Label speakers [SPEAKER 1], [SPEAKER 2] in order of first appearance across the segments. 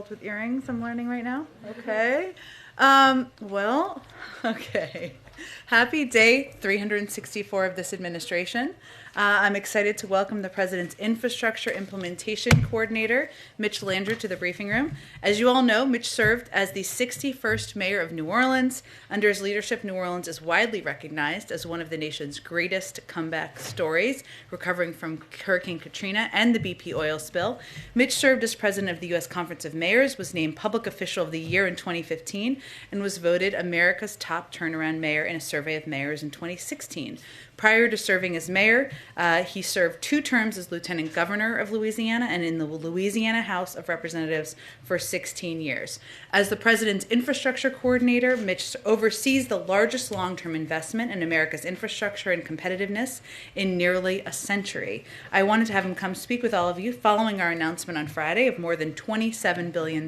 [SPEAKER 1] With earrings, I'm learning right now. Okay. Okay. Happy day 364 of this administration. I'm excited to welcome the President's Infrastructure Implementation Coordinator, Mitch Landrieu, to the briefing room. As you all know, Mitch served as the 61st mayor of New Orleans. Under his leadership, New Orleans is widely recognized as one of the nation's greatest comeback stories, recovering from Hurricane Katrina and the BP oil spill. Mitch served as president of the U.S. Conference of Mayors, was named Public Official of the Year in 2015, and was voted America's top turnaround mayor in a survey of mayors in 2016. Prior to serving as mayor, he served 2 terms as lieutenant governor of Louisiana and in the Louisiana House of Representatives for 16 years. As the president's infrastructure coordinator, Mitch oversees the largest long-term investment in America's infrastructure and competitiveness in nearly a century. I wanted to have him come speak with all of you following our announcement on Friday of more than $27 billion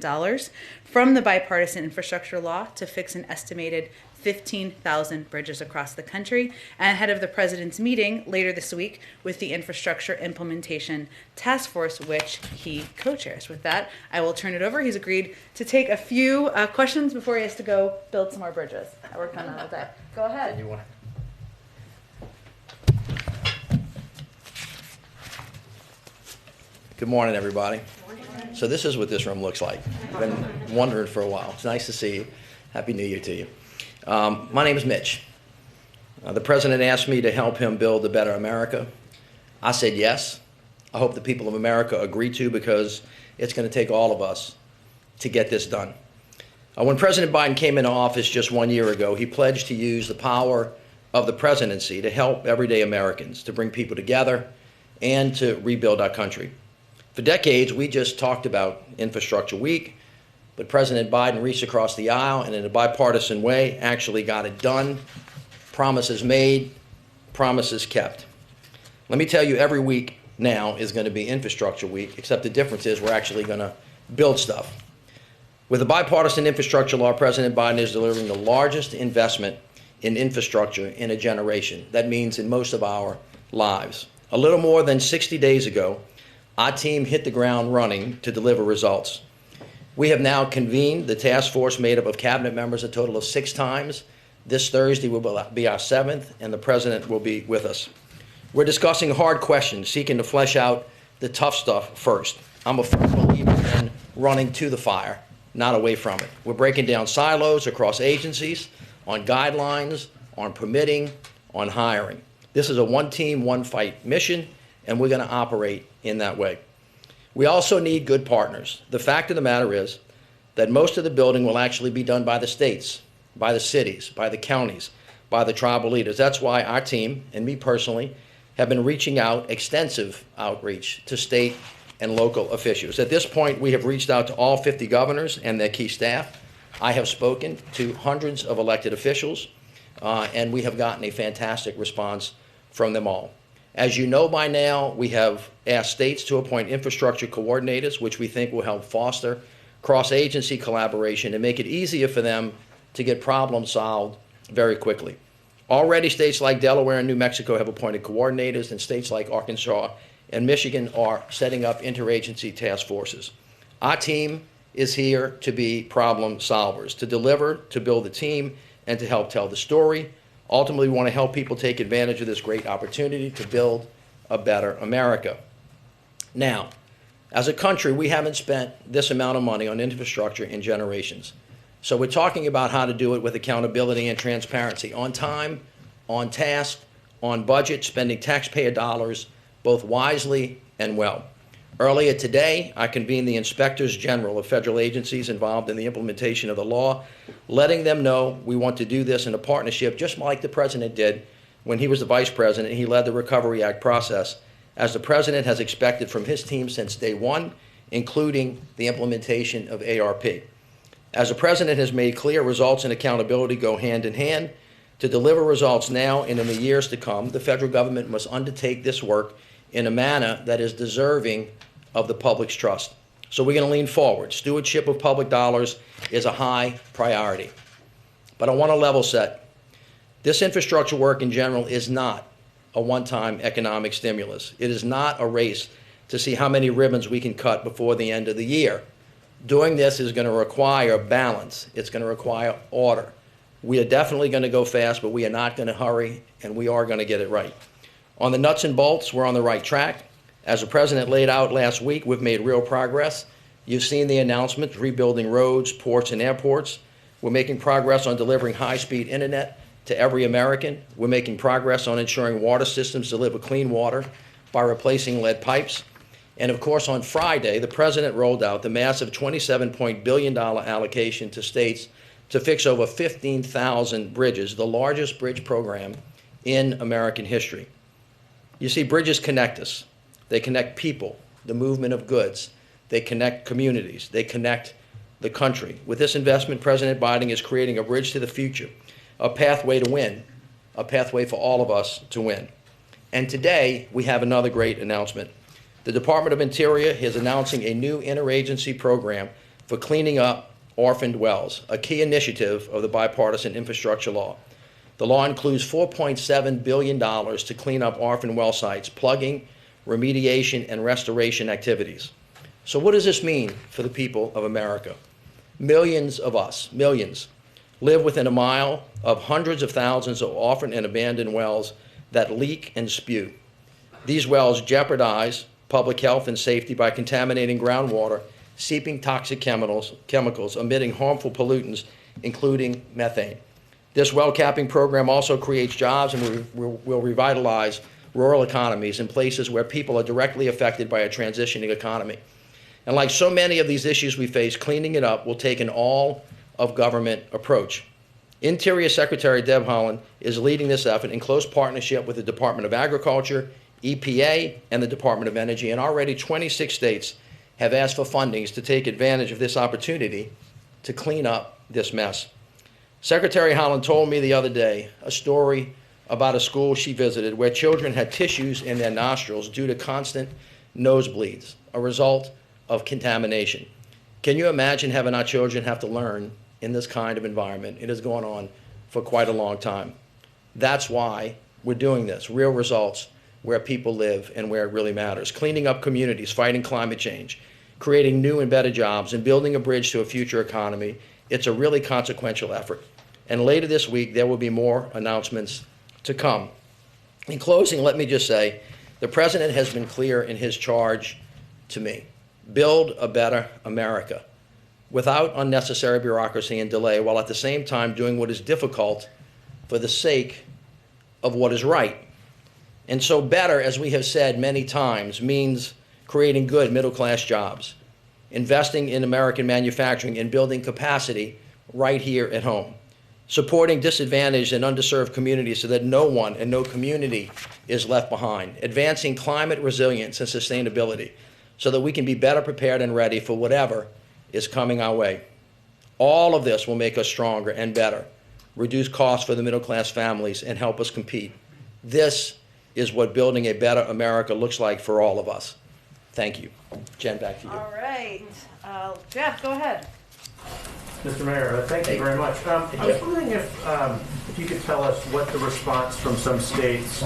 [SPEAKER 1] from the bipartisan infrastructure law to fix an estimated 15,000 bridges across the country, and ahead of the president's meeting later this week with the Infrastructure Implementation Task Force, which he co-chairs. With that, I will turn it over. He's agreed to take a few questions before he has to go build some more bridges. I worked on that all day. Go ahead.
[SPEAKER 2] Good morning, everybody. So this is what this room looks like. I've been wondering for a while. It's nice to see you. Happy New Year to you. My name is Mitch. The president asked me to help him build a better America. I said yes. I hope the people of America agree to, because it's going to take all of us to get this done. When President Biden came into office just 1 year ago, he pledged to use the power of the presidency to help everyday Americans, to bring people together, and to rebuild our country. For decades, we just talked about Infrastructure Week, but President Biden reached across the aisle and in a bipartisan way actually got it done. Promises made, promises kept. Let me tell you, every week now is going to be Infrastructure Week, except the difference is we're actually going to build stuff. With the bipartisan infrastructure law, President Biden is delivering the largest investment in infrastructure in a generation. That means in most of our lives. A little more than 60 days ago, our team hit the ground running to deliver results. We have now convened the task force made up of cabinet members a total of 6 times. This Thursday will be our 7th, and the president will be with us. We're discussing hard questions, seeking to flesh out the tough stuff first. I'm a firm believer in running to the fire, not away from it. We're breaking down silos across agencies, on guidelines, on permitting, on hiring. This is a one team, one fight mission, and we're going to operate in that way. We also need good partners. The fact of the matter is that most of the building will actually be done by the states, by the cities, by the counties, by the tribal leaders. That's why our team, and me personally, have been reaching out, extensive outreach to state and local officials. At this point, we have reached out to all 50 governors and their key staff. I have spoken to hundreds of elected officials, and we have gotten a fantastic response from them all. As you know by now, we have asked states to appoint infrastructure coordinators, which we think will help foster cross-agency collaboration and make it easier for them to get problems solved very quickly. Already, states like Delaware and New Mexico have appointed coordinators, and states like Arkansas and Michigan are setting up interagency task forces. Our team is here to be problem solvers, to deliver, to build the team, and to help tell the story. Ultimately, we want to help people take advantage of this great opportunity to build a better America. Now, as a country, we haven't spent this amount of money on infrastructure in generations. So we're talking about how to do it with accountability and transparency, on time, on task, on budget, spending taxpayer dollars both wisely and well. Earlier today, I convened the inspectors general of federal agencies involved in the implementation of the law, letting them know we want to do this in a partnership, just like the president did when he was the vice president. He led the Recovery Act process, as the president has expected from his team since day one, including the implementation of ARP. As the president has made clear, results and accountability go hand in hand. To deliver results now and in the years to come, the federal government must undertake this work in a manner that is deserving of the public's trust. So we're going to lean forward. Stewardship of public dollars is a high priority. But I want to level set. This infrastructure work in general is not a one-time economic stimulus. It is not a race to see how many ribbons we can cut before the end of the year. Doing this is going to require balance. It's going to require order. We are definitely going to go fast, but we are not going to hurry, and we are going to get it right. On the nuts and bolts, we're on the right track. As the president laid out last week, we've made real progress. You've seen the announcements, rebuilding roads, ports, and airports. We're making progress on delivering high-speed internet to every American. We're making progress on ensuring water systems deliver clean water by replacing lead pipes. And of course, on Friday, the president rolled out the massive $27 billion allocation to states to fix over 15,000 bridges, the largest bridge program in American history. You see, bridges connect us. They connect people, the movement of goods. They connect communities. They connect the country. With this investment, President Biden is creating a bridge to the future, a pathway to win, a pathway for all of us to win. And today, we have another great announcement. The Department of Interior is announcing a new interagency program for cleaning up orphaned wells, a key initiative of the bipartisan infrastructure law. The law includes $4.7 billion to clean up orphan well sites, plugging, remediation, and restoration activities. So what does this mean for the people of America? Millions of us, millions, live within a mile of hundreds of thousands of orphaned and abandoned wells that leak and spew. These wells jeopardize public health and safety by contaminating groundwater, seeping toxic chemicals, emitting harmful pollutants, including methane. This well capping program also creates jobs and will revitalize rural economies in places where people are directly affected by a transitioning economy. And like so many of these issues we face, cleaning it up will take an all-of-government approach. Interior Secretary Deb Haaland is leading this effort in close partnership with the Department of Agriculture, EPA, and the Department of Energy, and already 26 states have asked for fundings to take advantage of this opportunity to clean up this mess. Secretary Haaland told me the other day a story about a school she visited where children had tissues in their nostrils due to constant nosebleeds, a result of contamination. Can you imagine having our children have to learn in this kind of environment? It has gone on for quite a long time. That's why we're doing this, real results where people live and where it really matters. Cleaning up communities, fighting climate change, creating new and better jobs, and building a bridge to a future economy. It's a really consequential effort. And later this week, there will be more announcements to come. In closing, let me just say, the president has been clear in his charge to me. Build a better America without unnecessary bureaucracy and delay, while at the same time doing what is difficult for the sake of what is right. And so better, as we have said many times, means creating good middle-class jobs, investing in American manufacturing, and building capacity right here at home, supporting disadvantaged and underserved communities so that no one and no community is left behind, advancing climate resilience and sustainability so that we can be better prepared and ready for whatever is coming our way. All of this will make us stronger and better, reduce costs for the middle-class families, and help us compete. This is what building a better America looks like for all of us. Thank you. Jen, back to you.
[SPEAKER 1] All right. Jeff, go ahead.
[SPEAKER 3] Mr. Mayor, thank you very much. I was wondering if you could tell us what the response from some states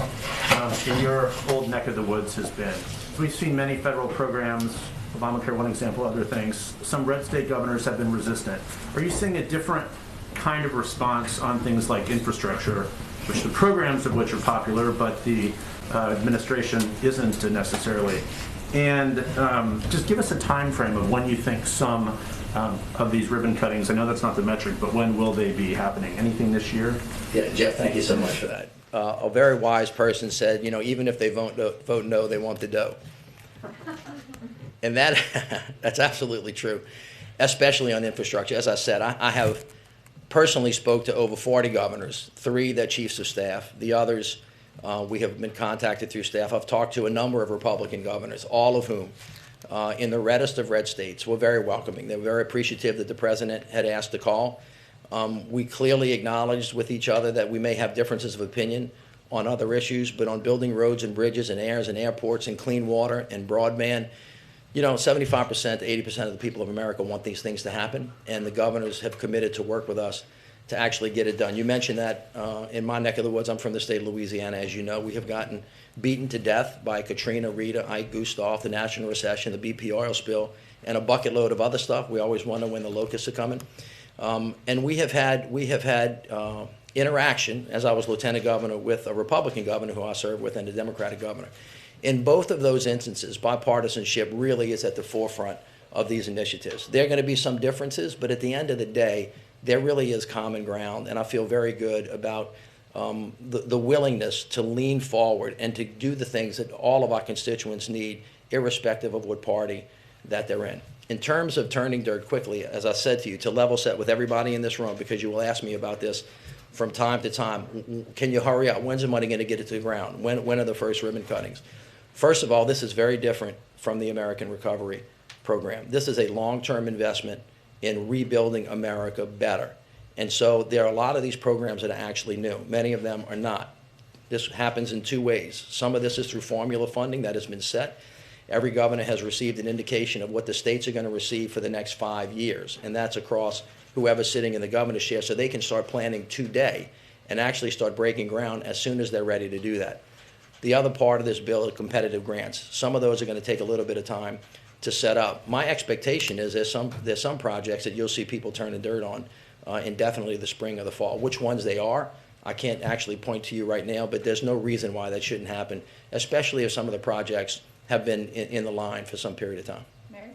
[SPEAKER 3] in your old neck of the woods has been. We've seen many federal programs, Obamacare, one example, other things. Some red state governors have been resistant. Are you seeing a different kind of response on things like infrastructure, which the programs of which are popular, but the administration isn't necessarily? And just give us a time frame of when you think some of these ribbon cuttings, I know that's not the metric, but when will they be happening? Anything this year?
[SPEAKER 2] Yeah, Jeff, thank you so much for that. A very wise person said, you know, even if they vote no, they want the dough. And that's absolutely true, especially on infrastructure. As I said, I have personally spoke to over 40 governors, 3 that chiefs of staff. The others, we have been contacted through staff. I've talked to a number of Republican governors, all of whom, in the reddest of red states, were very welcoming. They were very appreciative that the president had asked to call. We clearly acknowledged with each other that we may have differences of opinion on other issues, but on building roads and bridges and airs and airports and clean water and broadband, you know, 75% to 80% of the people of America want these things to happen, and the governors have committed to work with us to actually get it done. You mentioned that in my neck of the woods. I'm from the state of Louisiana, as you know. We have gotten beaten to death by Katrina, Rita, Ike, Gustav, the national recession, the BP oil spill, and a bucket load of other stuff. We always wonder when the locusts are coming. And we have had interaction, as I was lieutenant governor, with a Republican governor who I served with and a Democratic governor. In both of those instances, bipartisanship really is at the forefront of these initiatives. There are going to be some differences, but at the end of the day, there really is common ground, and I feel very good about the willingness to lean forward and to do the things that all of our constituents need, irrespective of what party that they're in. In terms of turning dirt quickly, as I said to you, to level set with everybody in this room, because you will ask me about this from time to time, can you hurry up? When's the money going to get it to the ground? When are the first ribbon cuttings? First of all, this is very different from the American Recovery Program. This is a long-term investment in rebuilding America better. And so there are a lot of these programs that are actually new. Many of them are not. This happens in two ways. Some of this is through formula funding that has been set. Every governor has received an indication of what the states are going to receive for the next 5 years, and that's across whoever's sitting in the governor's chair, so they can start planning today and actually start breaking ground as soon as they're ready to do that. The other part of this bill are competitive grants. Some of those are going to take a little bit of time to set up. My expectation is there's some projects that you'll see people turning dirt on indefinitely the spring or the fall. Which ones they are, I can't actually point to you right now, but there's no reason why that shouldn't happen, especially if some of the projects have been in the line for some period of time.
[SPEAKER 1] Mary?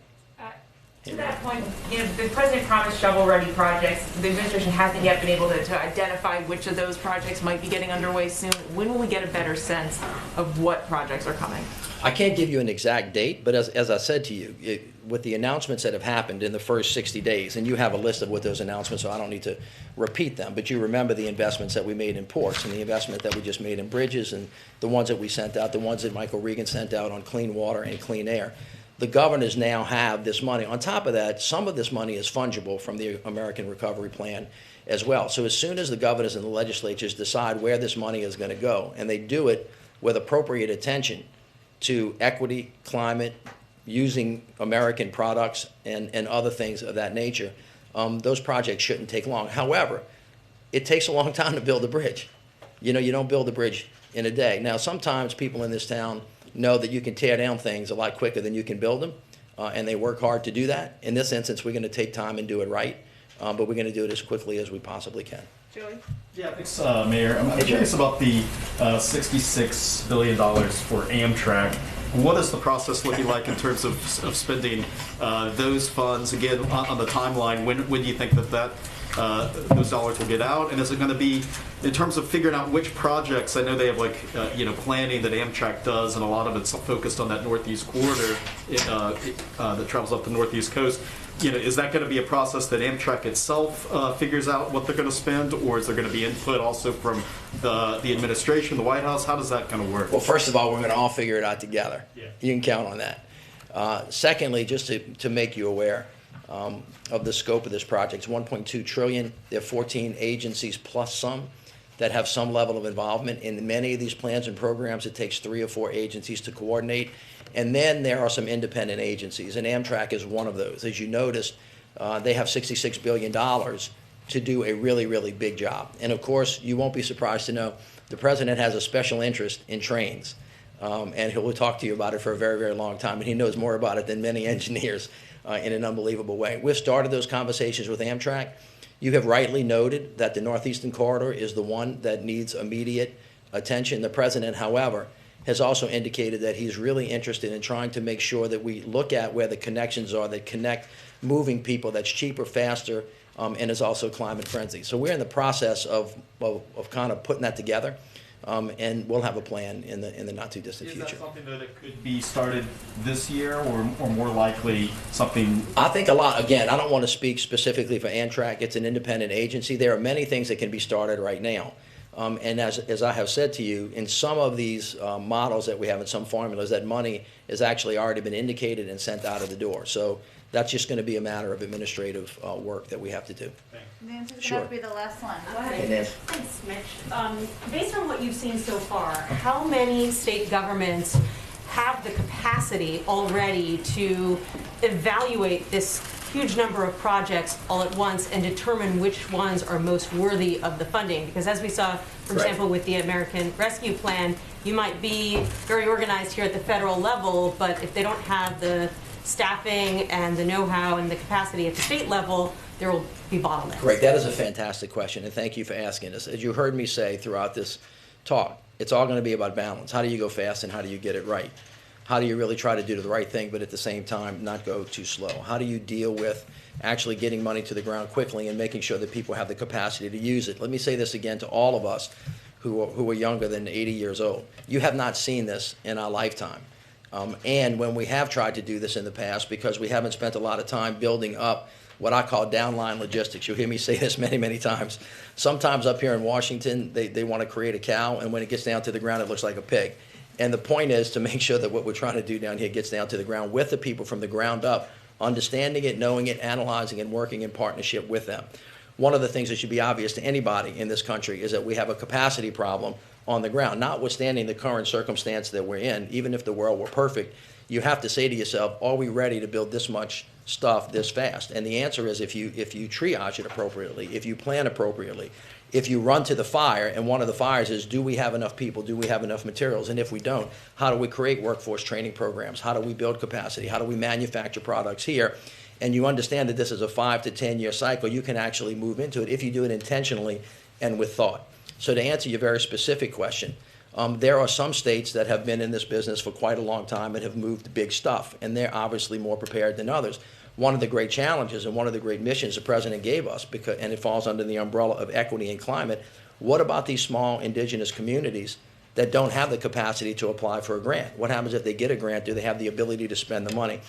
[SPEAKER 4] To that point, the president promised shovel-ready projects. The administration hasn't yet been able to identify which of those projects might be getting underway soon. When will we get a better sense of what projects are coming?
[SPEAKER 2] I can't give you an exact date, but as I said to you, with the announcements that have happened in the first 60 days, and you have a list of what those announcements are, I don't need to repeat them, but you remember the investments that we made in ports and the investment that we just made in bridges and the ones that we sent out, the ones that Michael Regan sent out on clean water and clean air. The governors now have this money. On top of that, some of this money is fungible from the American Recovery Plan as well. So as soon as the governors and the legislatures decide where this money is going to go, and they do it with appropriate attention to equity, climate, using American products and other things of that nature, those projects shouldn't take long. However, it takes a long time to build a bridge. You know, you don't build a bridge in a day. Now, sometimes people in this town know that you can tear down things a lot quicker than you can build them, and they work hard to do that. In this instance, we're going to take time and do it right, but we're going to do it as quickly as we possibly can.
[SPEAKER 1] Joey?
[SPEAKER 5] Yeah, thanks, Mayor. I'm curious about the $66 billion for Amtrak. What is the process looking like in terms of spending those funds? Again, on the timeline, when do you think that those dollars will get out? And is it going to be, in terms of figuring out which projects, I know they have planning that Amtrak does, and a lot of it's focused on that Northeast corridor that travels up the Northeast coast. Is that going to be a process that Amtrak itself figures out what they're going to spend, or is there going to be input also from the administration, the White House? How does that kind of work?
[SPEAKER 2] Well, first of all, we're going to all figure it out together.
[SPEAKER 5] Yeah.
[SPEAKER 2] You can count on that. Secondly, just to make you aware of the scope of this project, it's $1.2 trillion. There are 14 agencies plus some that have some level of involvement in many of these plans and programs. It takes 3 or 4 agencies to coordinate. And then there are some independent agencies, and Amtrak is one of those. As you noticed, they have $66 billion to do a really, really big job. And of course, you won't be surprised to know the president has a special interest in trains, and he will talk to you about it for a very, very long time, and he knows more about it than many engineers in an unbelievable way. We've started those conversations with Amtrak. You have rightly noted that the Northeastern Corridor is the one that needs immediate attention. The president, however, has also indicated that he's really interested in trying to make sure that we look at where the connections are that connect moving people that's cheaper, faster, and is also climate friendly. So we're in the process of kind of putting that together, and we'll have a plan in the not too distant future.
[SPEAKER 5] Is that something that could be started this year, or more likely something?
[SPEAKER 2] I think a lot. Again, I don't want to speak specifically for Amtrak. It's an independent agency. There are many things that can be started right now. And as I have said to you, in some of these models that we have in some formulas, that money has actually already been indicated and sent out of the door. So that's just going to be a matter of administrative work that we have to do.
[SPEAKER 1] Nancy's going to
[SPEAKER 2] Sure.
[SPEAKER 1] have to be the last one. Go
[SPEAKER 2] Hey,
[SPEAKER 1] ahead.
[SPEAKER 2] Nancy.
[SPEAKER 6] Thanks, Mitch. Based on what you've seen so far, how many state governments have the capacity already to evaluate this huge number of projects all at once and determine which ones are most worthy of the funding? Because as we saw, for
[SPEAKER 2] Right.
[SPEAKER 6] example, with the American Rescue Plan, you might be very organized here at the federal level, but if they don't have the staffing and the know-how and the capacity at the state level, there will be bottlenecks.
[SPEAKER 2] Correct. That is a fantastic question, and thank you for asking this. As you heard me say throughout this talk, it's all going to be about balance. How do you go fast and how do you get it right? How do you really try to do the right thing, but at the same time not go too slow? How do you deal with actually getting money to the ground quickly and making sure that people have the capacity to use it? Let me say this again to all of us who are younger than 80 years old. You have not seen this in our lifetime. And when we have tried to do this in the past, because we haven't spent a lot of time building up what I call downline logistics. You'll hear me say this many, many times. Sometimes up here in Washington, they want to create a cow, and when it gets down to the ground, it looks like a pig. And the point is to make sure that what we're trying to do down here gets down to the ground with the people from the ground up, understanding it, knowing it, analyzing it, and working in partnership with them. One of the things that should be obvious to anybody in this country is that we have a capacity problem on the ground, notwithstanding the current circumstance that we're in. Even if the world were perfect, you have to say to yourself, are we ready to build this much stuff this fast? And the answer is if you triage it appropriately, if you plan appropriately, if you run to the fire, and one of the fires is, do we have enough people? Do we have enough materials? And if we don't, how do we create workforce training programs? How do we build capacity? How do we manufacture products here? And you understand that this is a 5 to 10 year cycle. You can actually move into it if you do it intentionally and with thought. So to answer your very specific question, there are some states that have been in this business for quite a long time and have moved big stuff, and they're obviously more prepared than others. One of the great challenges and one of the great missions the president gave us, and it falls under the umbrella of equity and climate, what about these small indigenous communities that don't have the capacity to apply for a grant? What happens if they get a grant? Do they have the ability to spend the money?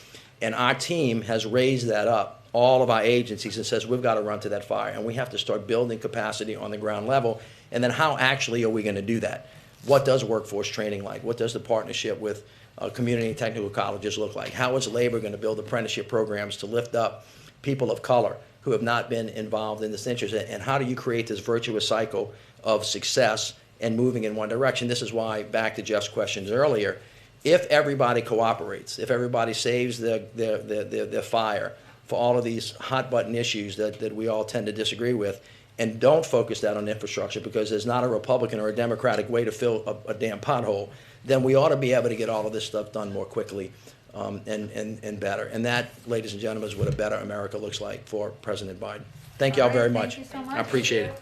[SPEAKER 2] And our team has raised that up, all of our agencies, and says we've got to run to that fire, and we have to start building capacity on the ground level. And then how actually are we going to do that? What does workforce training like? What does the partnership with community and technical colleges look like? How is labor going to build apprenticeship programs to lift up people of color who have not been involved in this interest? And how do you create this virtuous cycle of success and moving in one direction? This is why, back to Jeff's questions earlier, if everybody cooperates, if everybody saves their fire for all of these hot button issues that we all tend to disagree with, and don't focus that on infrastructure because there's not a Republican or a Democratic way to fill a damn pothole, then we ought to be able to get all of this stuff done more quickly and better. And that, ladies and gentlemen, is what a better America looks like for President Biden. Thank you all very much.
[SPEAKER 1] Thank you so much.
[SPEAKER 2] I appreciate it.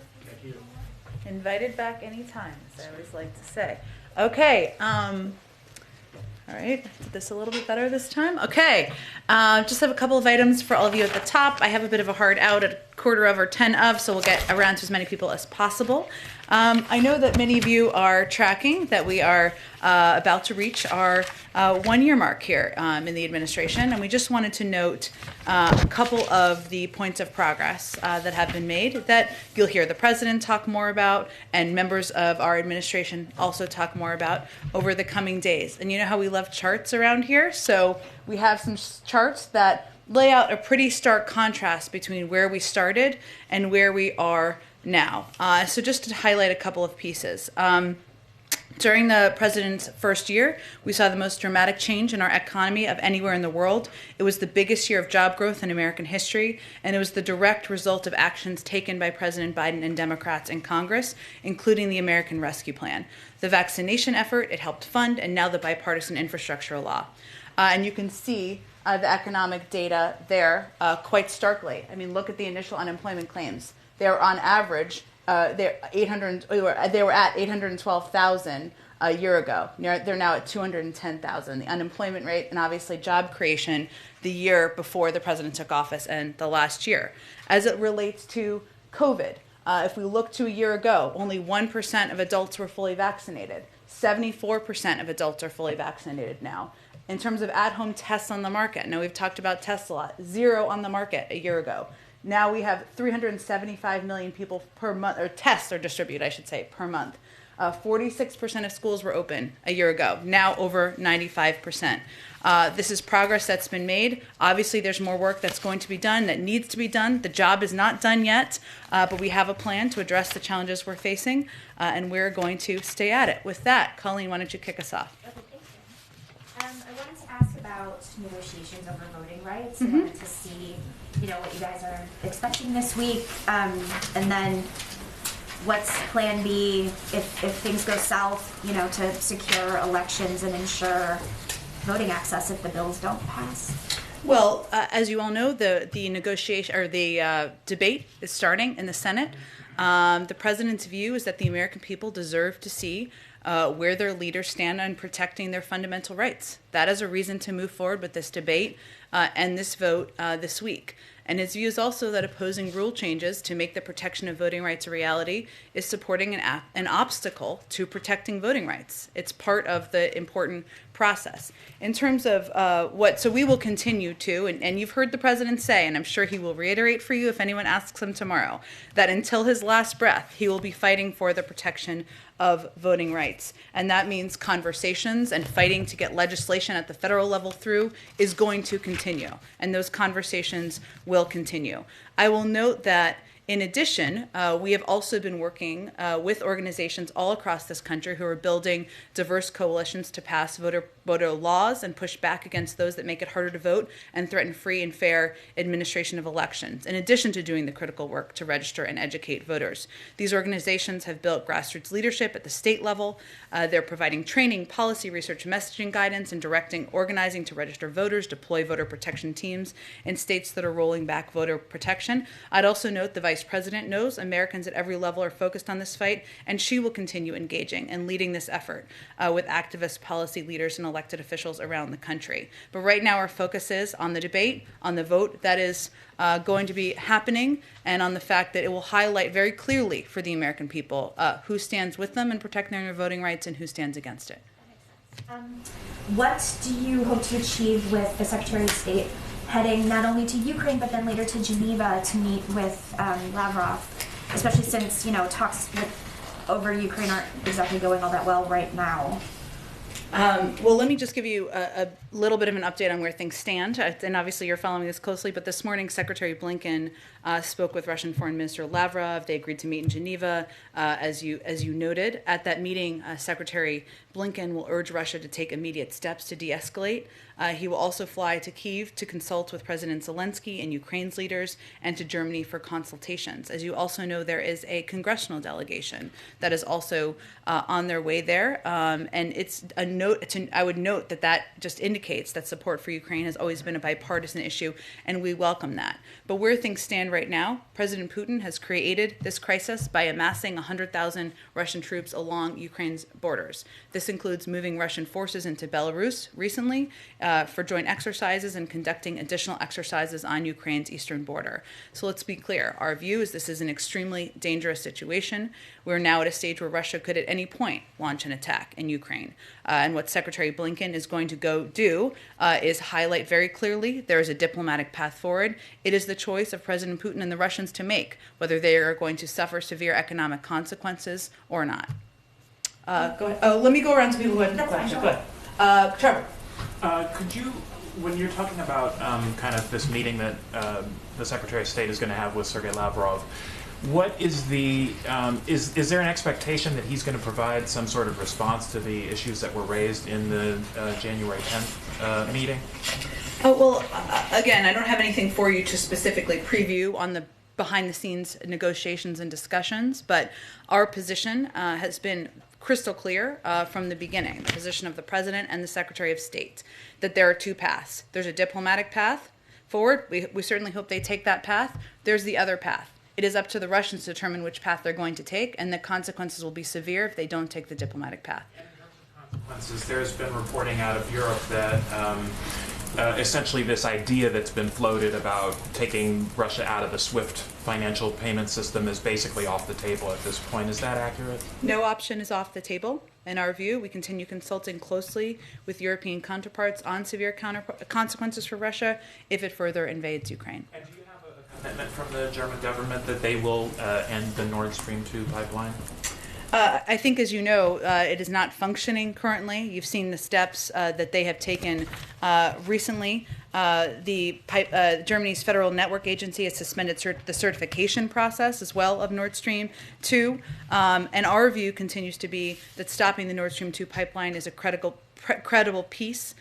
[SPEAKER 1] Invited back anytime, as I always like to say. Okay. All right, did this a little bit better this time? Okay, just have a couple of items for all of you at the top. I have a bit of a hard out at 1/4 or 10 of, so we'll get around to as many people as possible. I know that many of you are tracking that we are about to reach our 1 year mark here in the administration, and we just wanted to note a couple of the points of progress that have been made that you'll hear the president talk more about and members of our administration also talk more about over the coming days. And you know how we love charts around here, so we have some charts that lay out a pretty stark contrast between where we started and where we are now. So just to highlight a couple of pieces. During the president's first year, we saw the most dramatic change in our economy of anywhere in the world. It was the biggest year of job growth in American history, and it was the direct result of actions taken by President Biden and Democrats in Congress, including the American Rescue Plan. The vaccination effort it helped fund, and now the bipartisan infrastructure law. And you can see the economic data there quite starkly. I mean, look at the initial unemployment claims. They're on average, they were at 812,000 a year ago. They're now at 210,000. The unemployment rate and obviously job creation the year before the president took office and the last year. As it relates to COVID, if we look to a year ago, only 1% of adults were fully vaccinated. 74% of adults are fully vaccinated now. In terms of at-home tests on the market, now we've talked about tests a lot, 0 on the market a year ago. Now we have 375 million people per month, or tests are distributed, I should say, per month. 46% of schools were open a year ago, now over 95%. This is progress that's been made. Obviously, there's more work that's going to be done, that needs to be done. The job is not done yet, but we have a plan to address the challenges we're facing, and we're going to stay at it. With that, Colleen, why don't you kick us off?
[SPEAKER 7] Okay, thank you. I wanted to ask about negotiations over voting rights. I wanted to see, what you guys are expecting this week, and then what's plan B if things go south, to secure elections and ensure voting access if the bills don't pass.
[SPEAKER 1] Well, as you all know, the negotiation or the debate is starting in the Senate. The president's view is that the American people deserve to see where their leaders stand on protecting their fundamental rights. That is a reason to move forward with this debate and this vote this week. And his view is also that opposing rule changes to make the protection of voting rights a reality is supporting an obstacle to protecting voting rights. It's part of the important process. In terms of so we will continue to, and you've heard the president say, and I'm sure he will reiterate for you if anyone asks him tomorrow, that until his last breath, he will be fighting for the protection of voting rights. And that means conversations and fighting to get legislation at the federal level through is going to continue. And those conversations will continue. I will note that in addition, we have also been working with organizations all across this country who are building diverse coalitions to pass voter laws and push back against those that make it harder to vote and threaten free and fair administration of elections, in addition to doing the critical work to register and educate voters. These organizations have built grassroots leadership at the state level. They're providing training, policy, research, messaging guidance, and directing organizing to register voters, deploy voter protection teams in states that are rolling back voter protection. I'd also note the Vice President knows Americans at every level are focused on this fight, and she will continue engaging and leading this effort with activists, policy leaders, and elected officials around the country. But right now our focus is on the debate, on the vote that is going to be happening, and on the fact that it will highlight very clearly for the American people who stands with them in protecting their voting rights and who stands against it.
[SPEAKER 7] What do you hope to achieve with the Secretary of State heading not only to Ukraine but then later to Geneva to meet with Lavrov, especially since talks over Ukraine aren't exactly going all that well right now?
[SPEAKER 1] Well, let me just give you a little bit of an update on where things stand. And obviously you're following this closely, but this morning Secretary Blinken spoke with Russian Foreign Minister Lavrov. They agreed to meet in Geneva, as you noted. At that meeting, Secretary Blinken will urge Russia to take immediate steps to de-escalate. He will also fly to Kyiv to consult with President Zelensky and Ukraine's leaders, and to Germany for consultations. As you also know, there is a congressional delegation that is also on their way there, and it's a note. I would note that just indicates that support for Ukraine has always been a bipartisan issue, and we welcome that. But where things stand right now, President Putin has created this crisis by amassing 100,000 Russian troops along Ukraine's borders. This includes moving Russian forces into Belarus recently for joint exercises and conducting additional exercises on Ukraine's eastern border. So let's be clear. Our view is this is an extremely dangerous situation. We're now at a stage where Russia could at any point launch an attack in Ukraine. And what Secretary Blinken is going to go do is highlight very clearly there is a diplomatic path forward. It is the choice of President Putin and the Russians to make whether they are going to suffer severe economic consequences or not. Go ahead. Oh, let me go around to people who have questions. Go ahead. Trevor.
[SPEAKER 8] Could you, when you're talking about kind of this meeting that the Secretary of State is going to have with Sergei Lavrov, what is the, is there an expectation that he's going to provide some sort of response to the issues that were raised in the January 10th meeting?
[SPEAKER 1] Oh, well, again, I don't have anything for you to specifically preview on the behind-the-scenes negotiations and discussions, but our position has been crystal clear from the beginning, the position of the President and the Secretary of State, that there are two paths. There's a diplomatic path forward. We certainly hope they take that path. There's the other path. It is up to the Russians to determine which path they're going to take, and the consequences will be severe if they don't take the diplomatic path.
[SPEAKER 8] In terms of consequences, there's been reporting out of Europe that essentially this idea that's been floated about taking Russia out of the SWIFT financial payment system is basically off the table at this point. Is that accurate?
[SPEAKER 1] No option is off the table. In our view, we continue consulting closely with European counterparts on severe consequences for Russia if it further invades Ukraine.
[SPEAKER 8] And do you have a commitment from the German government that they will end the Nord Stream 2 pipeline?
[SPEAKER 1] I think, as you know, it is not functioning currently. You've seen the steps that they have taken recently. Germany's Federal Network Agency has suspended the certification process as well of Nord Stream 2. And our view continues to be that stopping the Nord Stream 2 pipeline is a credible piece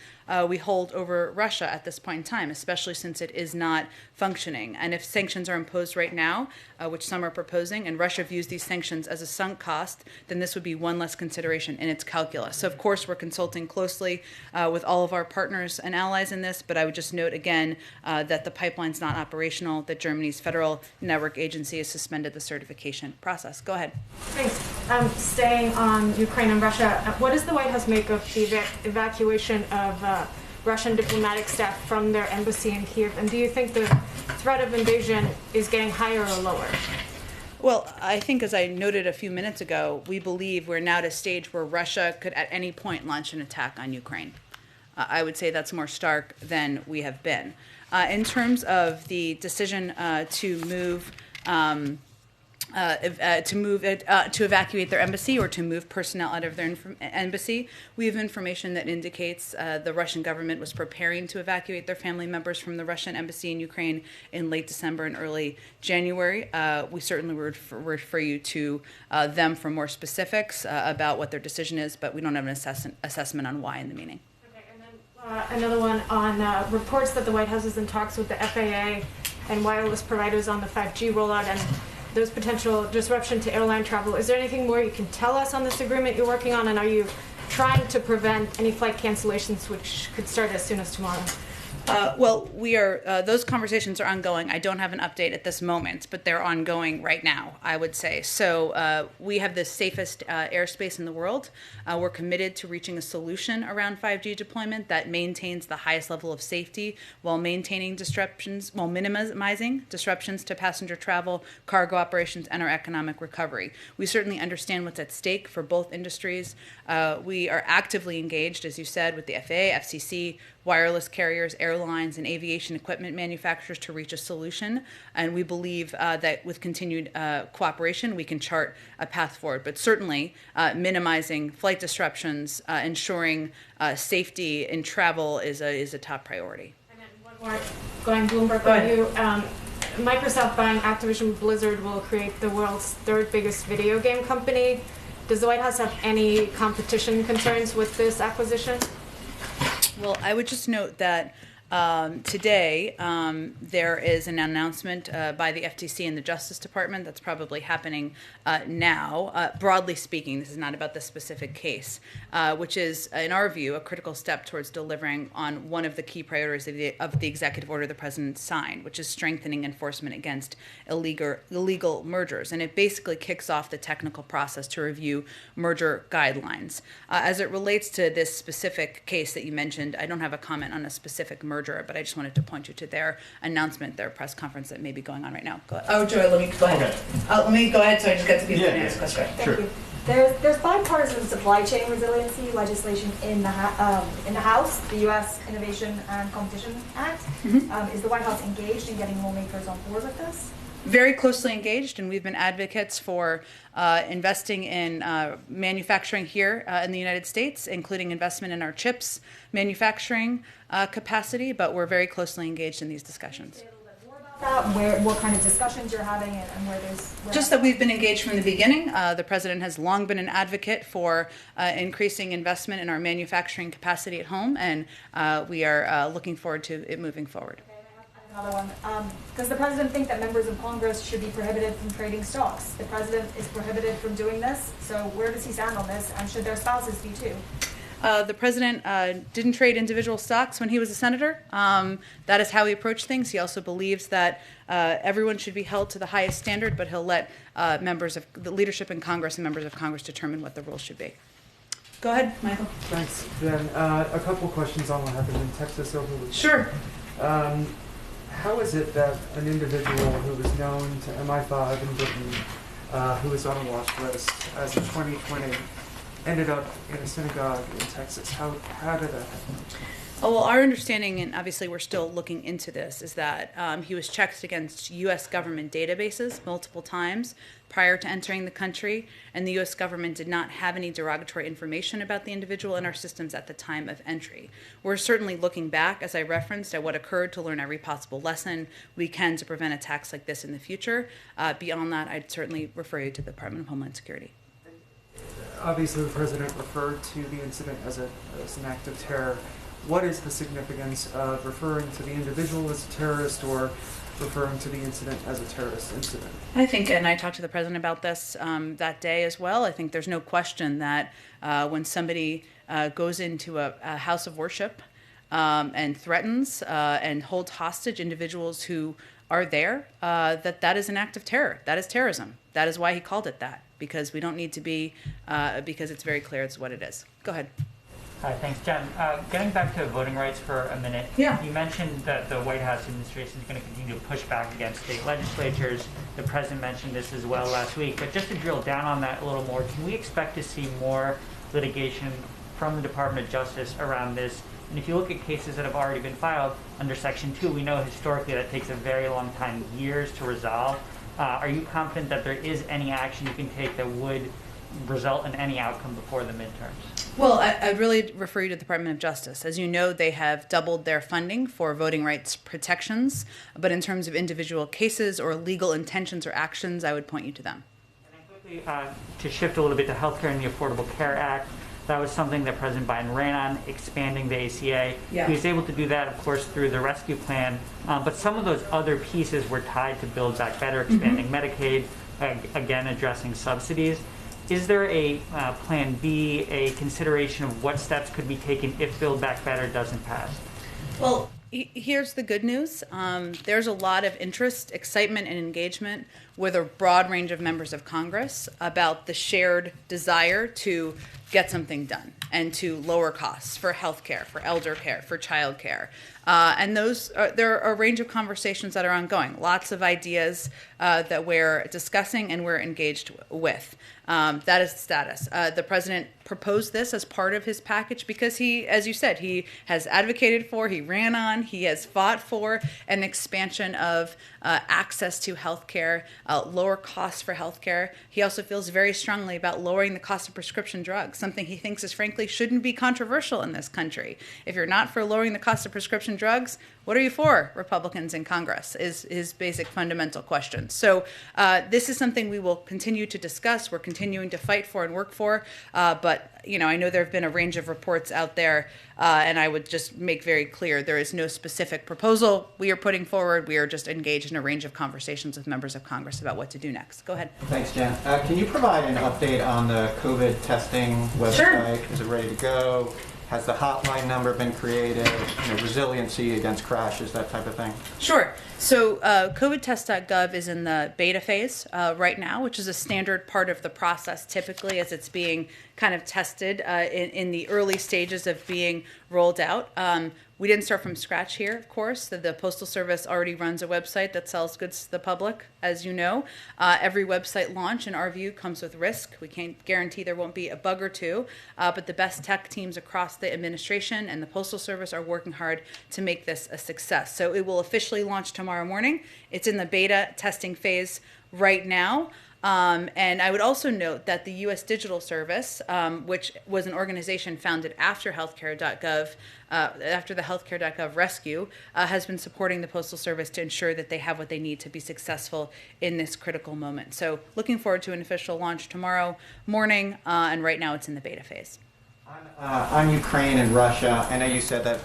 [SPEAKER 1] we hold over Russia at this point in time, especially since it is not functioning. And if sanctions are imposed right now, which some are proposing, and Russia views these sanctions as a sunk cost, then this would be one less consideration in its calculus. So, of course, we're consulting closely with all of our partners and allies in this, but I would just note again that the pipeline's not operational, that Germany's Federal Network Agency has suspended the certification process. Go ahead.
[SPEAKER 9] Thanks. Staying on Ukraine and Russia, what does the White House make of the evacuation of Russian diplomatic staff from their embassy in Kiev? And do you think the threat of invasion is getting higher or lower?
[SPEAKER 1] Well, I think, as I noted a few minutes ago, we believe we're now at a stage where Russia could at any point launch an attack on Ukraine. I would say that's more stark than we have been. In terms of the decision to move to evacuate their embassy or to move personnel out of their embassy, we have information that indicates the Russian government was preparing to evacuate their family members from the Russian embassy in Ukraine in late December and early January. We certainly would refer you to them for more specifics about what their decision is, but we don't have an assessment on why in the meeting.
[SPEAKER 9] Okay, and then another one on reports that the White House is in talks with the FAA and wireless providers on the 5G rollout and there's potential disruption to airline travel. Is there anything more you can tell us on this agreement you're working on, and are you trying to prevent any flight cancellations which could start as soon as tomorrow?
[SPEAKER 1] Well, we are. Those conversations are ongoing. I don't have an update at this moment, but they're ongoing right now, I would say. So we have the safest airspace in the world. We're committed to reaching a solution around 5G deployment that maintains the highest level of safety while maintaining disruptions, while minimizing disruptions to passenger travel, cargo operations, and our economic recovery. We certainly understand what's at stake for both industries. We are actively engaged, as you said, with the FAA, FCC, wireless carriers, airlines, and aviation equipment manufacturers to reach a solution. And we believe that with continued cooperation, we can chart a path forward. But certainly, minimizing flight disruptions, ensuring safety in travel is a top priority.
[SPEAKER 9] And then one more, going Bloomberg on you. Microsoft buying Activision Blizzard will create the world's third biggest video game company. Does the White House have any competition concerns with this acquisition?
[SPEAKER 1] Well, I would just note that today there is an announcement by the FTC and the Justice Department that's probably happening now. Broadly speaking, this is not about this specific case, which is, in our view, a critical step towards delivering on one of the key priorities of the executive order the president signed, which is strengthening enforcement against illegal mergers. And it basically kicks off the technical process to review merger guidelines. As it relates to this specific case that you mentioned, I don't have a comment on a specific merger, but I just wanted to point you to their announcement, their press conference that may be going on right now. Go ahead. Oh, Joy, let me go ahead.
[SPEAKER 5] Okay.
[SPEAKER 1] Let me go ahead so I just get to people and ask questions.
[SPEAKER 5] Sure.
[SPEAKER 10] Thank you. There's bipartisan supply chain resiliency legislation in the House, the U.S. Innovation and Competition Act. Is the White House engaged in getting lawmakers on board with this?
[SPEAKER 1] Very closely engaged, and we've been advocates for investing in manufacturing here in the United States, including investment in our chips manufacturing capacity, but we're very closely engaged in these discussions.
[SPEAKER 10] What kind of discussions you're having and where there's...
[SPEAKER 1] Just that we've been engaged from the beginning. The president has long been an advocate for increasing investment in our manufacturing capacity at home, and we are looking forward to it moving forward.
[SPEAKER 10] Another one. Does the president think that members of Congress should be prohibited from trading stocks? The president is prohibited from doing this, so where does he stand on this, and should their spouses be too?
[SPEAKER 1] The president didn't trade individual stocks when he was a senator. That is how he approached things. He also believes that everyone should be held to the highest standard, but he'll let members of the leadership in Congress and members of Congress determine what the rules should be. Go ahead, Michael.
[SPEAKER 11] Thanks, Jen. A couple questions on what happened in Texas over the weekend.
[SPEAKER 1] Sure.
[SPEAKER 11] How is it that an individual who was known to MI5 in Britain, who was on a watch list as of 2020, ended up in a synagogue in Texas? How did that happen?
[SPEAKER 1] Oh, well, our understanding, and obviously we're still looking into this, is that he was checked against U.S. government databases multiple times prior to entering the country, and the U.S. government did not have any derogatory information about the individual in our systems at the time of entry. We're certainly looking back, as I referenced, at what occurred to learn every possible lesson we can to prevent attacks like this in the future. Beyond that, I'd certainly refer you to the Department of Homeland Security.
[SPEAKER 11] Obviously, the president referred to the incident as an act of terror. what is the significance of referring to the individual as a terrorist or referring to the incident as a terrorist incident?
[SPEAKER 1] I think, and I talked to the president about this that day as well, I think there's no question that when somebody goes into a house of worship and threatens and holds hostage individuals who are there, that is an act of terror. That is terrorism. That is why he called it that, because we don't need to be, because it's very clear it's what it is. Go ahead.
[SPEAKER 12] Hi, thanks, Jen. Getting back to voting rights for a minute,
[SPEAKER 1] Yeah.
[SPEAKER 12] You mentioned that the White House administration is going to continue to push back against state legislatures. The president mentioned this as well last week. But just to drill down on that a little more, can we expect to see more litigation from the Department of Justice around this? And if you look at cases that have already been filed under Section 2, we know historically that takes a very long time, years to resolve. Are you confident that there is any action you can take that would result in any outcome before the midterms?
[SPEAKER 1] Well, I'd really refer you to the Department of Justice. As you know, they have doubled their funding for voting rights protections, but in terms of individual cases or legal intentions or actions, I would point you to them.
[SPEAKER 12] And then quickly, to shift a little bit to healthcare and the Affordable Care Act, that was something that President Biden ran on, expanding the ACA.
[SPEAKER 1] Yeah.
[SPEAKER 12] He was able to do that, of course, through the rescue plan, but some of those other pieces were tied to Build Back Better, expanding Medicaid, again, addressing subsidies. Is there a plan B, a consideration of what steps could be taken if Build Back Better doesn't pass?
[SPEAKER 1] Well, here's the good news. There's a lot of interest, excitement, and engagement with a broad range of members of Congress about the shared desire to get something done and to lower costs for health care, for elder care, for child care. And there are a range of conversations that are ongoing, lots of ideas that we're discussing and we're engaged with. That is the status. The president proposed this as part of his package because he, as you said, he has advocated for, he ran on, he has fought for an expansion of access to health care, lower costs for health care. He also feels very strongly about lowering the cost of prescription drugs, something he thinks is frankly shouldn't be controversial in this country. If you're not for lowering the cost of prescription drugs, what are you for, Republicans in Congress, is his basic fundamental question. So this is something we will continue to discuss. We're continuing to fight for and work for. But I know there have been a range of reports out there, and I would just make very clear there is no specific proposal we are putting forward. We are just engaged in a range of conversations with members of Congress about what to do next. Go ahead.
[SPEAKER 13] Thanks, Jen. Can you provide an update on the COVID testing website?
[SPEAKER 1] Sure.
[SPEAKER 13] Is it ready to go? Has the hotline number been created? Resiliency against crashes, that type of thing?
[SPEAKER 1] Sure. So covidtest.gov is in the beta phase right now, which is a standard part of the process typically as it's being kind of tested in the early stages of being rolled out. We didn't start from scratch here, of course. The Postal Service already runs a website that sells goods to the public, as you know. Every website launch, in our view, comes with risk. We can't guarantee there won't be a bug or two, but the best tech teams across the administration and the Postal Service are working hard to make this a success. So it will officially launch tomorrow morning. It's in the beta testing phase right now. And I would also note that the U.S. Digital Service, which was an organization founded after healthcare.gov, after the healthcare.gov rescue, has been supporting the Postal Service to ensure that they have what they need to be successful in this critical moment. So looking forward to an official launch tomorrow morning, and right now it's in the beta phase.
[SPEAKER 13] On Ukraine and Russia, I know you said that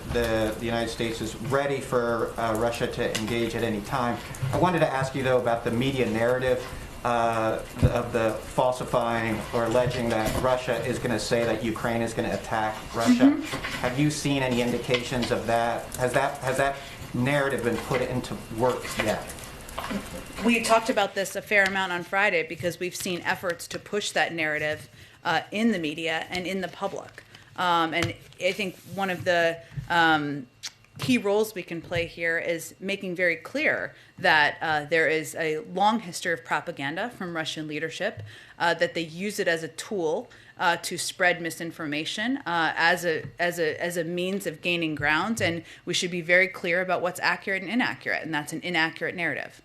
[SPEAKER 13] the United States is ready for Russia to engage at any time. I wanted to ask you, though, about the media narrative of the falsifying or alleging that Russia is going to say that Ukraine is going to attack Russia. Have you seen any indications of that? Has that narrative been put into work yet?
[SPEAKER 1] We talked about this a fair amount on Friday because we've seen efforts to push that narrative in the media and in the public. And I think one of the key roles we can play here is making very clear that there is a long history of propaganda from Russian leadership, that they use it as a tool to spread misinformation as a means of gaining ground, and we should be very clear about what's accurate and inaccurate, and that's an inaccurate narrative.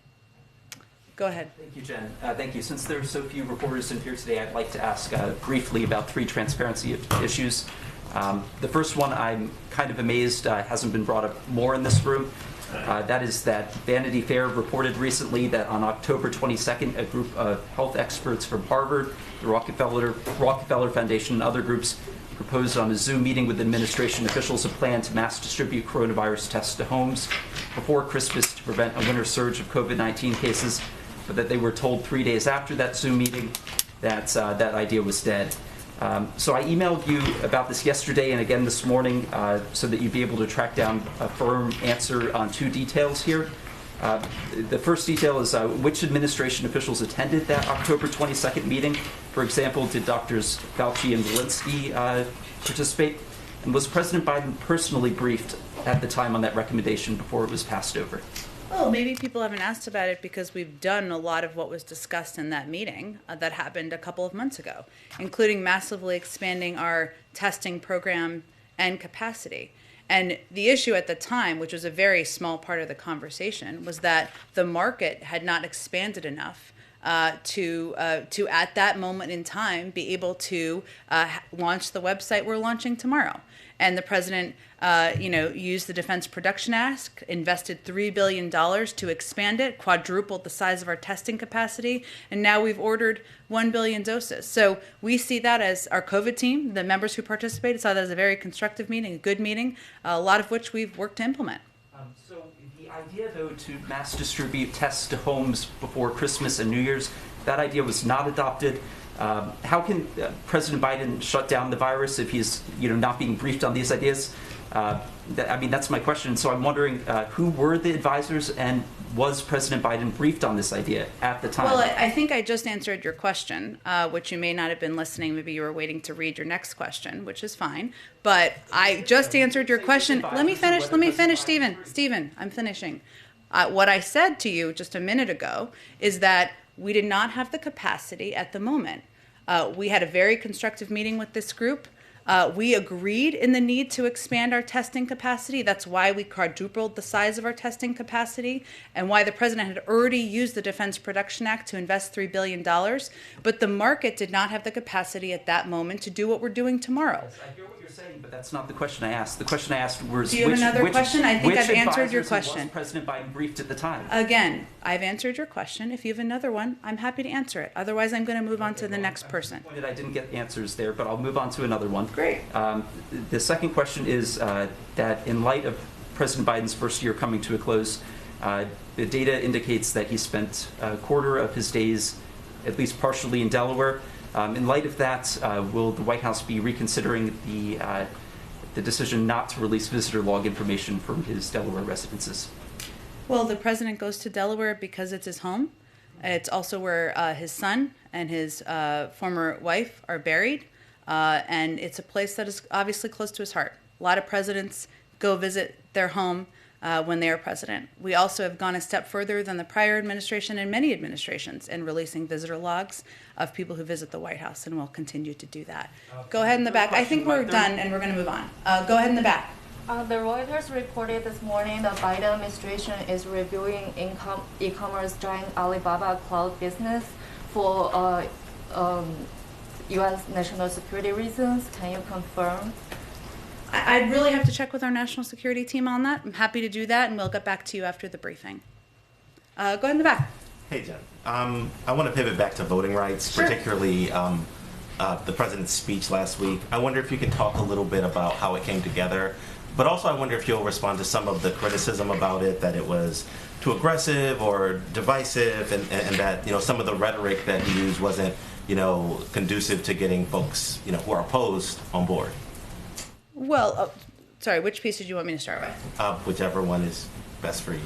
[SPEAKER 1] Go ahead.
[SPEAKER 14] Thank you, Jen. Thank you. Since there are so few reporters in here today, I'd like to ask briefly about 3 transparency issues. The first one, I'm kind of amazed hasn't been brought up more in this room. That is that Vanity Fair reported recently that on October 22nd, a group of health experts from Harvard, the Rockefeller Foundation, and other groups proposed on a Zoom meeting with administration officials a plan to mass distribute coronavirus tests to homes before Christmas to prevent a winter surge of COVID-19 cases, but that they were told 3 days after that Zoom meeting that that idea was dead. So I emailed you about this yesterday and again this morning so that you'd be able to track down a firm answer on two details here. The first detail is which administration officials attended that October 22nd meeting. For example, did Drs. Fauci and Walensky participate? And was President Biden personally briefed at the time on that recommendation before it was passed over?
[SPEAKER 1] Well, maybe people haven't asked about it because we've done a lot of what was discussed in that meeting that happened a couple of months ago, including massively expanding our testing program and capacity. And the issue at the time, which was a very small part of the conversation, was that the market had not expanded enough to at that moment in time be able to launch the website we're launching tomorrow. And the president, used the Defense Production Act, invested $3 billion to expand it, quadrupled the size of our testing capacity, and now we've ordered 1 billion doses. So we see that as our COVID team, the members who participated, saw that as a very constructive meeting, a good meeting, a lot of which we've worked to implement.
[SPEAKER 14] So the idea, though, to mass distribute tests to homes before Christmas and New Year's, that idea was not adopted. How can President Biden shut down the virus if he's not being briefed on these ideas? That's my question. So I'm wondering who were the advisors and was President Biden briefed on this idea at the time?
[SPEAKER 1] Well, I think I just answered your question, which you may not have been listening. Maybe you were waiting to read your next question, which is fine. But I just answered your question. Let me finish, Stephen. Stephen, I'm finishing. What I said to you just a minute ago is that we did not have the capacity at the moment. We had a very constructive meeting with this group. We agreed in the need to expand our testing capacity. That's why we quadrupled the size of our testing capacity and why the president had already used the Defense Production Act to invest $3 billion. But the market did not have the capacity at that moment to do what we're doing tomorrow.
[SPEAKER 14] Yes, I hear what you're saying, but that's not the question I asked. The question I asked was
[SPEAKER 1] do you have another question? I think I've answered your question.
[SPEAKER 14] Was President Biden briefed at the time?
[SPEAKER 1] Again, I've answered your question. If you have another one, I'm happy to answer it. Otherwise, I'm going to move on to the next person.
[SPEAKER 14] I didn't get answers there, but I'll move on to another one.
[SPEAKER 1] Great.
[SPEAKER 14] The second question is that in light of President Biden's first year coming to a close, the data indicates that he spent a quarter of his days, at least partially, in Delaware. In light of that, will the White House be reconsidering the decision not to release visitor log information from his Delaware residences?
[SPEAKER 1] Well, the president goes to Delaware because it's his home. It's also where his son and his former wife are buried. And it's a place that is obviously close to his heart. A lot of presidents go visit their home when they are president. We also have gone a step further than the prior administration and many administrations in releasing visitor logs of people who visit the White House, and we'll continue to do that. Go ahead in the back. I think we're done, and we're going to move on. Go ahead in the back.
[SPEAKER 15] The Reuters reported this morning the Biden administration is reviewing e-commerce giant Alibaba cloud business for U.S. national security reasons. Can you confirm?
[SPEAKER 1] I'd really have to check with our national security team on that. I'm happy to do that, and we'll get back to you after the briefing. Go ahead in the back.
[SPEAKER 16] Hey, Jen. I want to pivot back to voting rights,
[SPEAKER 1] sure.
[SPEAKER 16] Particularly the president's speech last week. I wonder if you could talk a little bit about how it came together, but also I wonder if you'll respond to some of the criticism about it, that it was too aggressive or divisive, and that some of the rhetoric that he used wasn't conducive to getting folks, who are opposed on board.
[SPEAKER 1] Well, sorry, which piece did you want me to start with?
[SPEAKER 16] Whichever one is best for you.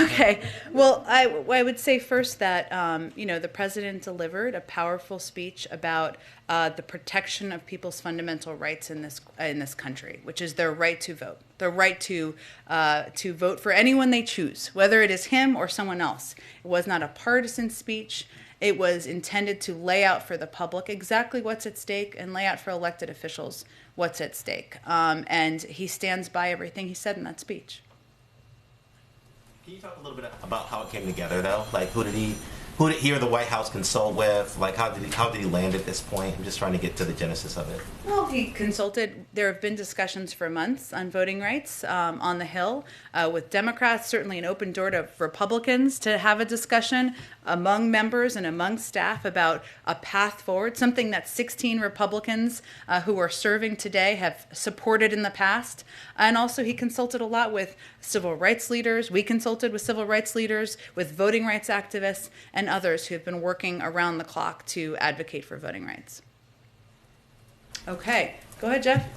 [SPEAKER 1] Okay. Well, I would say first that, the president delivered a powerful speech about the protection of people's fundamental rights in this country, which is their right to vote, their right to vote for anyone they choose, whether it is him or someone else. It was not a partisan speech. It was intended to lay out for the public exactly what's at stake and lay out for elected officials what's at stake. And he stands by everything he said in that speech.
[SPEAKER 16] Can you talk a little bit about how it came together, though? Like, who did he Who did the White House consult with? Like, how did he land at this point? I'm just trying to get to the genesis of it.
[SPEAKER 1] Well, he consulted. There have been discussions for months on voting rights on the Hill with Democrats, certainly an open door to Republicans to have a discussion among members and among staff about a path forward, something that 16 Republicans who are serving today have supported in the past. And also he consulted a lot with civil rights leaders. We consulted with civil rights leaders, with voting rights activists, and others who have been working around the clock to advocate for voting rights. Okay, go ahead, Jeff.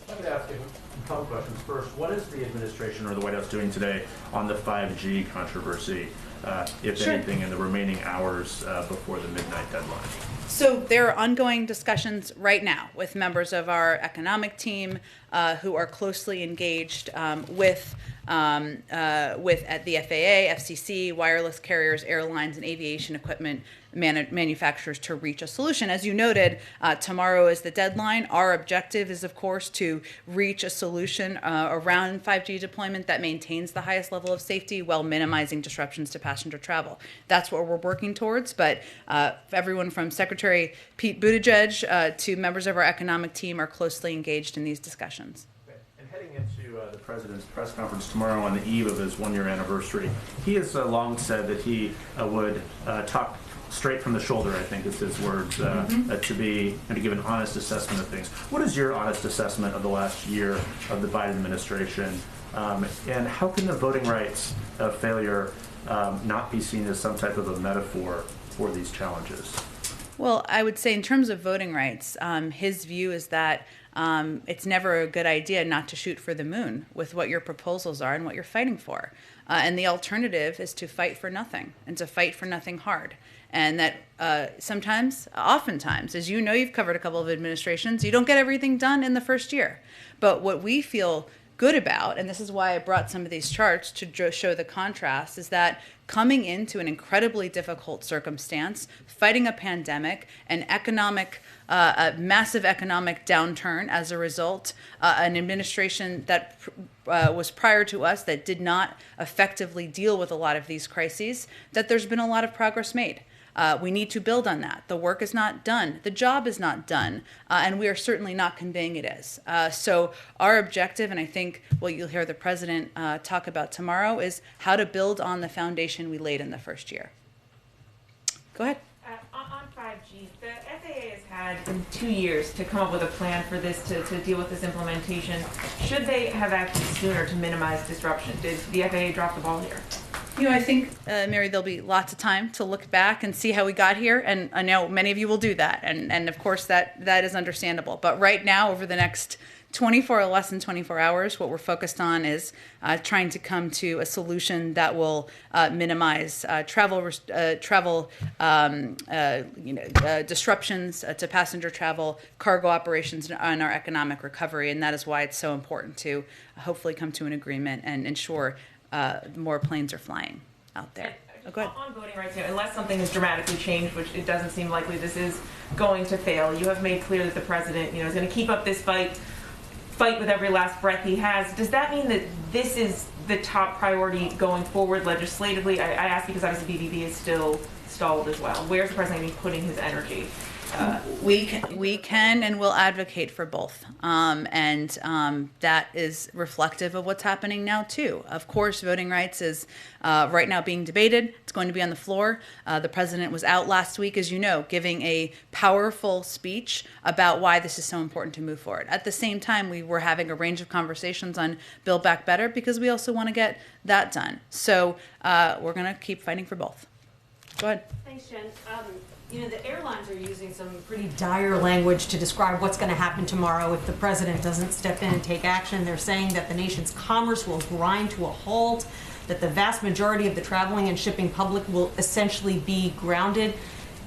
[SPEAKER 3] I'm going to ask you a couple questions. First, what is the administration or the White House doing today on the 5G controversy, if anything, in the remaining hours before the midnight deadline?
[SPEAKER 1] So there are ongoing discussions right now with members of our economic team who are closely engaged with at the FAA, FCC, wireless carriers, airlines, and aviation equipment manufacturers to reach a solution. As you noted, tomorrow is the deadline. Our objective is, of course, to reach a solution around 5G deployment that maintains the highest level of safety while minimizing disruptions to passenger travel. That's what we're working towards. But everyone from Secretary Pete Buttigieg to members of our economic team are closely engaged in these discussions.
[SPEAKER 3] And heading into the president's press conference tomorrow on the eve of his one-year anniversary, he has long said that he would talk straight from the shoulder, I think is his words, to give an honest assessment of things. What is your honest assessment of the last year of the Biden administration, and how can the voting rights failure not be seen as some type of a metaphor for these challenges?
[SPEAKER 1] Well, I would say in terms of voting rights, his view is that it's never a good idea not to shoot for the moon with what your proposals are and what you're fighting for. And the alternative is to fight for nothing, and to fight for nothing hard. And that oftentimes, as you know, you've covered a couple of administrations, you don't get everything done in the first year. But what we feel good about, and this is why I brought some of these charts to show the contrast, is that coming into an incredibly difficult circumstance, fighting a pandemic, an economic, a massive economic downturn as a result, an administration that was prior to us that did not effectively deal with a lot of these crises, that there's been a lot of progress made. We need to build on that. The work is not done. The job is not done. And we are certainly not conveying it is. So our objective, and I think what you'll hear the president talk about tomorrow, is how to build on the foundation we laid in the first year. Go ahead.
[SPEAKER 4] On 5G, the FAA has had 2 years to come up with a plan for this, to deal with this implementation. Should they have acted sooner to minimize disruption? Did the FAA drop the ball here?
[SPEAKER 1] You know, I think, Mary, there'll be lots of time to look back and see how we got here, and I know many of you will do that, and of course that is understandable. But right now, over the next 24 or less than 24 hours, what we're focused on is trying to come to a solution that will minimize travel disruptions to passenger travel, cargo operations, and our economic recovery. And that is why it's so important to hopefully come to an agreement and ensure more planes are flying out there.
[SPEAKER 4] Go ahead. On voting rights, unless something has dramatically changed, which it doesn't seem likely this is going to fail, you have made clear that the president, is going to keep up this fight with every last breath he has. Does that mean that this is the top priority going forward legislatively? I ask because obviously BBB is still stalled as well. Where's the president going to be putting his energy?
[SPEAKER 1] We can and will advocate for both, and that is reflective of what's happening now too. Of course, voting rights is right now being debated. It's going to be on the floor. The president was out last week, as you know, giving a powerful speech about why this is so important to move forward. At the same time, we were having a range of conversations on Build Back Better because we also want to get that done. So we're going to keep fighting for both. Go ahead.
[SPEAKER 6] Thanks, Jen. The airlines are using some pretty dire language to describe what's going to happen tomorrow if the president doesn't step in and take action. They're saying that the nation's commerce will grind to a halt, that the vast majority of the traveling and shipping public will essentially be grounded.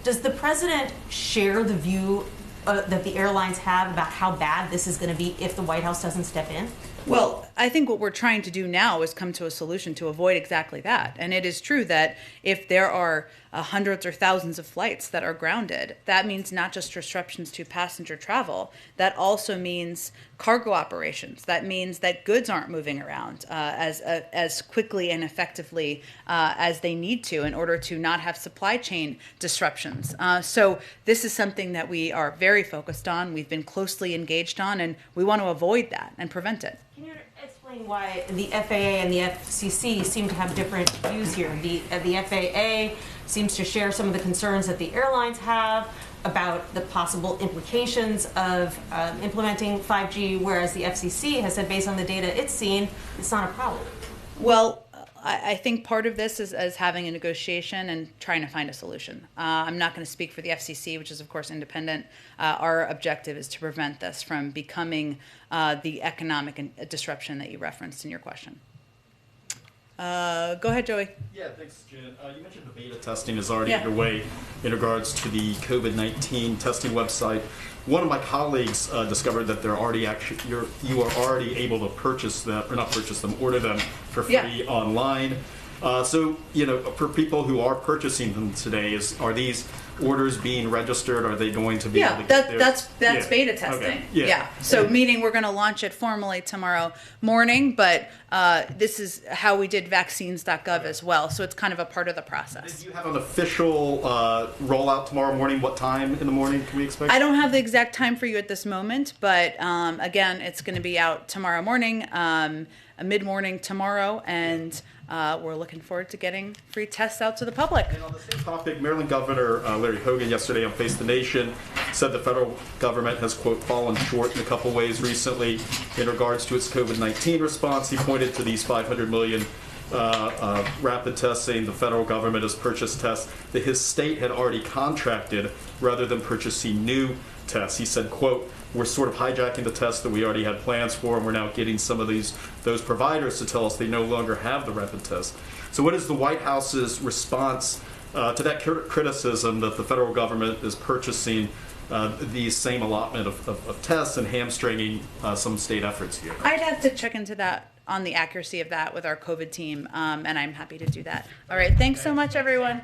[SPEAKER 6] Does the president share the view that the airlines have about how bad this is going to be if the White House doesn't step in?
[SPEAKER 1] Well, I think what we're trying to do now is come to a solution to avoid exactly that. And it is true that if there are hundreds or thousands of flights that are grounded, that means not just disruptions to passenger travel, that also means cargo operations. That means that goods aren't moving around as quickly and effectively as they need to in order to not have supply chain disruptions. So this is something that we are very focused on, we've been closely engaged on, and we want to avoid that and prevent it.
[SPEAKER 6] Can you explain why the FAA and the FCC seem to have different views here? The FAA seems to share some of the concerns that the airlines have about the possible implications of implementing 5G, whereas the FCC has said, based on the data it's seen, it's not a problem.
[SPEAKER 1] Well, I think part of this is having a negotiation and trying to find a solution. I'm not going to speak for the FCC, which is, of course, independent. Our objective is to prevent this from becoming the economic disruption that you referenced in your question. Go ahead, Joey.
[SPEAKER 5] Yeah, thanks, Jen. You mentioned the beta testing is already underway in regards to the COVID-19 testing website. One of my colleagues discovered that they're already you are already able to purchase them, or not purchase them, order them for free online. So, for people who are purchasing them today, are these orders being registered? Are they going to be able to get
[SPEAKER 1] that's beta testing.
[SPEAKER 5] Okay.
[SPEAKER 1] So meaning we're going to launch it formally tomorrow morning, but this is how we did vaccines.gov as well. So it's kind of a part of the process.
[SPEAKER 5] Do you have an official rollout tomorrow morning? What time in the morning can we expect?
[SPEAKER 1] I don't have the exact time for you at this moment, but again, it's going to be out tomorrow morning, mid-morning tomorrow, and we're looking forward to getting free tests out to the public.
[SPEAKER 5] And on the same topic, Maryland Governor Larry Hogan yesterday on Face the Nation said the federal government has, quote, fallen short in a couple ways recently in regards to its COVID-19 response. He pointed to these 500 million rapid tests, saying the federal government has purchased tests that his state had already contracted rather than purchasing new tests. He said, quote, we're sort of hijacking the tests that we already had plans for, and we're now getting some of those providers to tell us they no longer have the rapid tests. So what is the White House's response to that criticism that the federal government is purchasing the same allotment of tests and hamstringing some state efforts here?
[SPEAKER 1] I'd have to check into that, on the accuracy of that with our COVID team, and I'm happy to do that. All right, thanks so much, everyone.